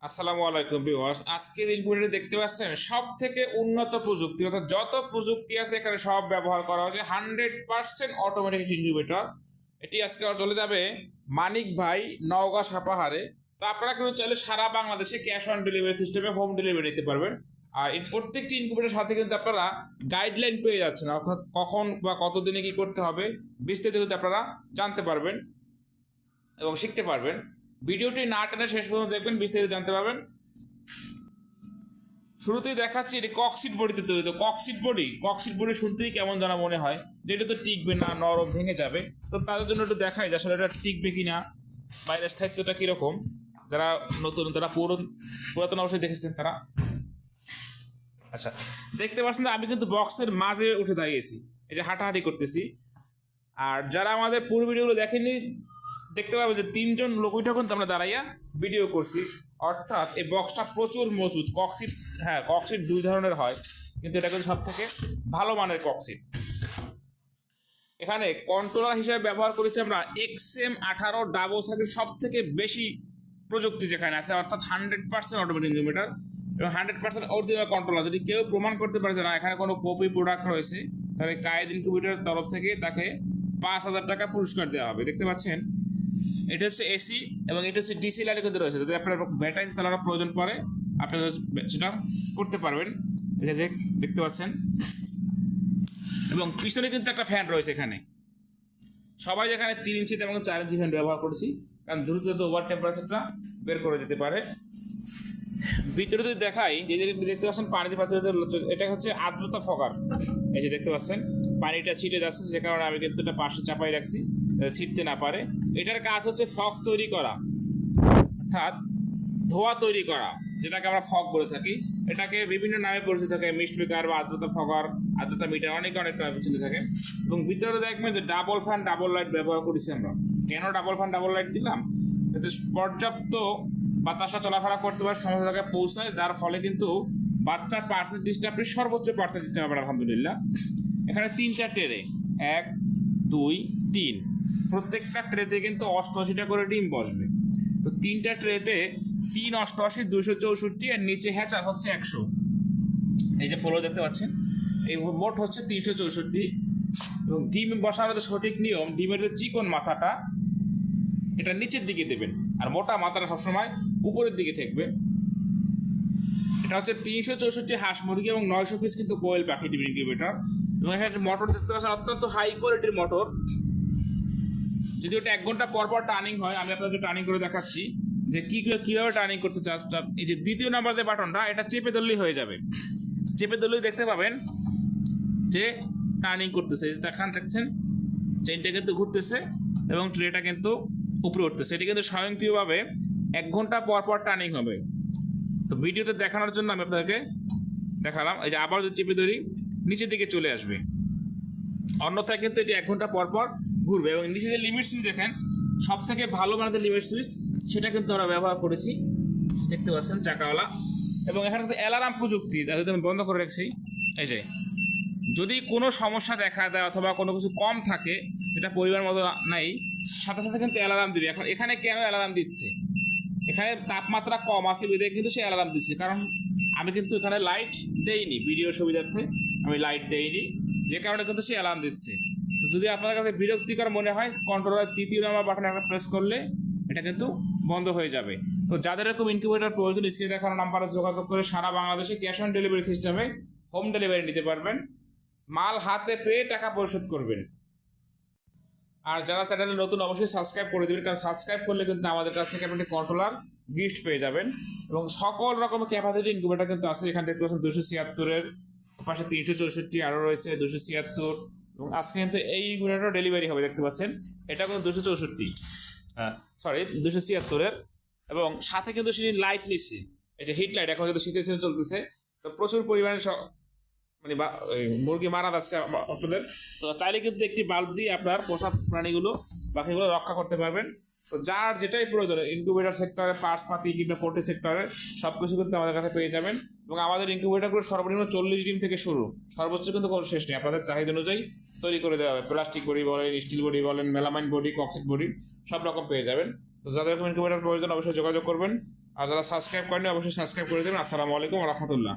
আসসালামু আলাইকুম ভিউয়ার্স। আজকে যে ইনকিউবেটর দেখতে পাচ্ছেন সব থেকে উন্নত প্রযুক্তি, অর্থাৎ যত প্রযুক্তি আছে এখানে সব ব্যবহার করা হয়েছে। 100% অটোমেটিক ইনকিউবেটর। এটি আজকে চলে যাবে মানিক ভাই, নওগাঁ সাপাহারে। তো আপনারা কিন্তু চাইলে সারা বাংলাদেশে ক্যাশ অন ডেলিভারি সিস্টেমে হোম ডেলিভারি নিতে পারবেন। আর প্রত্যেকটি ইনকিউবেটরের সাথে কিন্তু আপনারা গাইডলাইন পেয়ে যাচ্ছেন, অর্থাৎ কখন বা কতদিনে কি করতে হবে বিস্তারিত কিন্তু আপনারা জানতে পারবেন এবং শিখতে পারবেন। ভিডিওটি না টেনে শেষ পর্যন্ত দেখবেন, বিস্তারিত জানতে পারবেন। শুরুতেই দেখাচ্ছি এটি ককশিট বডিতে তৈরি। তো ককশিট বডি শুনতেই কেমন যেন মনে হয় যে এটা তো টিকবে না, নরম ভেঙে যাবে। তো তাদের জন্য একটু দেখাই যে আসলে এটা টিকবে কিনা, বাইরের স্থায়িত্বটা কীরকম। যারা নতুন, যারা পুরাতন অবশ্যই দেখেছেন তারা। আচ্ছা, দেখতে পাচ্ছেন আমি কিন্তু বক্সের মাঝে উঠে দাঁড়িয়েছি, এই যে হাঁটাহাঁটি করতেছি। আর যারা আমাদের পুরো ভিডিওগুলো দেখেননি দেখতে পাবেন যে তিনজন লোক ওইটা কিন্তু আমরা দাঁড়াইয়া ভিডিও করছি। অর্থাৎ এই বক্সটা প্রচুর মজবুত। ককশিট দুই ধরনের হয়, কিন্তু এটা কিন্তু সব থেকে ভালো মানের ককশিট। এখানে কন্ট্রোলার হিসেবে ব্যবহার করেছি আমরা XM18 ডাবল সার্কিট, সব থেকে বেশি প্রযুক্তি যেখানে আছে, অর্থাৎ 100% অটোমেটিক ইনকিউবেটর এবং 100% অরিজিনাল কন্ট্রোলার। যদি কেউ প্রমাণ করতে পারে যে না এখানে কোনো কপি প্রোডাক্ট রয়েছে, তাহলে কায়েদ ইনকিউবেটরের তরফ থেকে তাকে 5,000 টাকা পুরস্কার দেওয়া হবে। দেখতে পাচ্ছেন এটা হচ্ছে এসি এবং এটা হচ্ছে ডিসি লাইনে কিন্তু রয়েছে। যদি আপনার ব্যাটারি চালানোর প্রয়োজন পড়ে আপনারা সেটা করতে পারবেন। এই যে দেখতে পাচ্ছেন, এবং পিছনে কিন্তু একটা ফ্যান রয়েছে এখানে। সবাই যেখানে 3 ইঞ্চি এবং 4 ইঞ্চি ফ্যান ব্যবহার করেছি, কারণ দ্রুত ওভার টেম্পারেচারটা বের করে দিতে পারে। ভিতরে যদি দেখাই, যে দেখতে পাচ্ছেন পানিতে পাত্র, এটা হচ্ছে আর্দ্রতা ফগার। এই যে দেখতে পাচ্ছেন পানিটা ছিটে যাচ্ছে, যে কারণে আমি কিন্তু এটা পাশে চাপাই রাখছি ছিটতে না পারে। এটার কাজ হচ্ছে ফগ তৈরি করা, অর্থাৎ ধোঁয়া তৈরি করা, যেটাকে আমরা ফগ বলে থাকি। এটাকে বিভিন্ন নামে পরিচিত থাকে, মিস্ট মেকার বা আর্দ্রতা ফগার, আর্দ্রতা মিটার, অনেক নামে পরিচিত থাকে। এবং ভিতরে দেখবেন যে ডাবল ফ্যান ডাবল লাইট ব্যবহার করেছি আমরা। কেন ডাবল ফ্যান ডাবল লাইট দিলাম? এতে পর্যাপ্ত বাতাসা চলাফেরা করতে পারে, সমস্ত জায়গায় পৌঁছায়, যার ফলে কিন্তু বাচ্চার পার্সেন্টেজটা আপনি সর্বোচ্চ পার্সেন্টেজ পাবেন আলহামদুলিল্লাহ। এখানে 3টা ট্রে, 1 2 3, প্রত্যেকটা ট্রেতে কিন্তু 88টা করে ডিম বসবে। তো 3টা ট্রেতে 3 88 264, আর নিচে হ্যাচার হচ্ছে 100। এই যে ফলো দেখতে পাচ্ছেন, এই মোট হচ্ছে 364। এবং ডিম বসানোর সঠিক নিয়ম, ডিমের যে চিকন মাথাটা এটা নিচের দিকে দেবেন, আর মোটা মাথাটা সবসময় উপরের দিকে থাকবে। এটা হচ্ছে 364 হাঁস মুরগি এবং 900 পিস কিন্তু কোয়েল পাখি ডিম ইনকিউবেটর। এবং এখানে মোটর দেখতে পাচ্ছেন, অত্যন্ত হাই কোয়ালিটির মোটর। যদি ওটা 1 ঘন্টা পর পর টার্নিং হয়, আমি আপনাদেরকে টার্নিং করে দেখাচ্ছি যে কীভাবে টার্নিং করতে চাচ্ছেন। এই যে দ্বিতীয় নাম্বার যে বাটনটা, এটা চেপে ধরলেই হয়ে যাবে। চেপে ধরলেই দেখতে পাবেন যে টার্নিং করতেছে। দেখছেন চেইনটা কিন্তু ঘুরতেছে এবং ট্রেটা কিন্তু উপরে উঠতেছে। এটি কিন্তু স্বয়ংক্রিয়ভাবে 1 ঘন্টা পর পর টার্নিং হবে। তো ভিডিওতে দেখানোর জন্য আমি আপনাদেরকে দেখালাম। এই যে আবার যদি চেপে ধরি, নিচের দিকে চলে আসবে। অন্যথায় কিন্তু এটি 1 ঘন্টা পর পর ঘুরবে। এবং নিচে যে লিমিট সুইচ দেখেন, সব থেকে ভালো মানের লিমিট সুইচ, সেটা কিন্তু আমরা ব্যবহার করেছি। দেখতে পাচ্ছেন চাকাওয়ালা। এবং এখানে কিন্তু অ্যালার্ম প্রযুক্তি, যাতে আমি বন্ধ করে রাখছি। এই যে যদি কোনো সমস্যা দেখা দেয় অথবা কোনো কিছু কম থাকে, যেটা পরিবার মতো নাই, সাথে সাথে কিন্তু অ্যালার্ম দিবে। এখন এখানে কেন অ্যালার্ম দিচ্ছে? এখানে তাপমাত্রা কম আছে বিধে কিন্তু সে অ্যালার্ম দিচ্ছে, কারণ আমি কিন্তু এখানে লাইট দেইনি, ভিডিওর সুবিধার্থে আমি লাইট দেইনি, যে কারণে কিন্তু সে অ্যালার্ম দিচ্ছে। তো যদি আপনার কাছে বিরক্তিকর মনে হয়, কন্ট্রোলার 3য় নাম্বার বাটনে একটা প্রেস করলে এটা কিন্তু বন্ধ হয়ে যাবে। তো যাদের এরকম ইনকিউবেটর প্রয়োজন, স্ক্রিনে দেখানো নাম্বারে যোগাযোগ করে সারা বাংলাদেশে ক্যাশ অন ডেলিভারি সিস্টেমে হোম ডেলিভারি নিতে পারবেন। মাল হাতে পেয়ে টাকা পরিশোধ করবেন। আর যারা চ্যানেলে নতুন, অবশ্যই সাবস্ক্রাইব করে দেবেন, কারণ সাবস্ক্রাইব করলে কিন্তু আমাদের কাছ থেকে আপনি কন্ট্রোলার গিফট পেয়ে যাবেন। এবং সকল রকমের ক্যাপাসিটি ইনকিউবেটর কিন্তু আছে। এখানে দেখতে পাচ্ছেন 276-এর পাশে 364 আরও রয়েছে 276। এবং আজকে কিন্তু এই ইনকিউবেটর ডেলিভারি হবে, দেখতে পাচ্ছেন এটা কিন্তু 276-এর। এবং সাথে কিন্তু সেটি লাইট নিচ্ছে, এই যে হিট লাইট। এখন কিন্তু শীতের সিজন চলতেছে, তো প্রচুর পরিমাণে মানে মুরগি মারা যাচ্ছে আপনাদের। তো চাইলে কিন্তু একটি বাল্ব দিয়ে আপনার পোষা প্রাণীগুলো, বাকিগুলো রক্ষা করতে পারবেন। তো যার যেটাই প্রয়োজন, ইনকিউবেটর সেক্টরে, পার্টস পাতি কিংবা পোল্ট্রি সেক্টরে, সব কিছু কিন্তু আমাদের কাছে পেয়ে যাবেন। এবং আমাদের ইনকিউবেটরগুলো সর্বনিম্ন 40 ডিম থেকে শুরু, সর্বোচ্চ কিন্তু কোনো শেষ নেই। আপনাদের চাহিদা অনুযায়ী তৈরি করে দেওয়া হবে। প্লাস্টিক বডি বলেন, স্টিল বডি বলেন, মেলামাইন বডি, ককশিট বডি, সব রকম পেয়ে যাবেন। তো যাদের ইনকিউবেটর প্রয়োজন অবশ্যই যোগাযোগ করবেন। আর যারা সাবস্ক্রাইব করেনি অবশ্যই সাবস্ক্রাইব করে দেবেন। আসসালামু আলাইকুম রহমতুল্লাহ।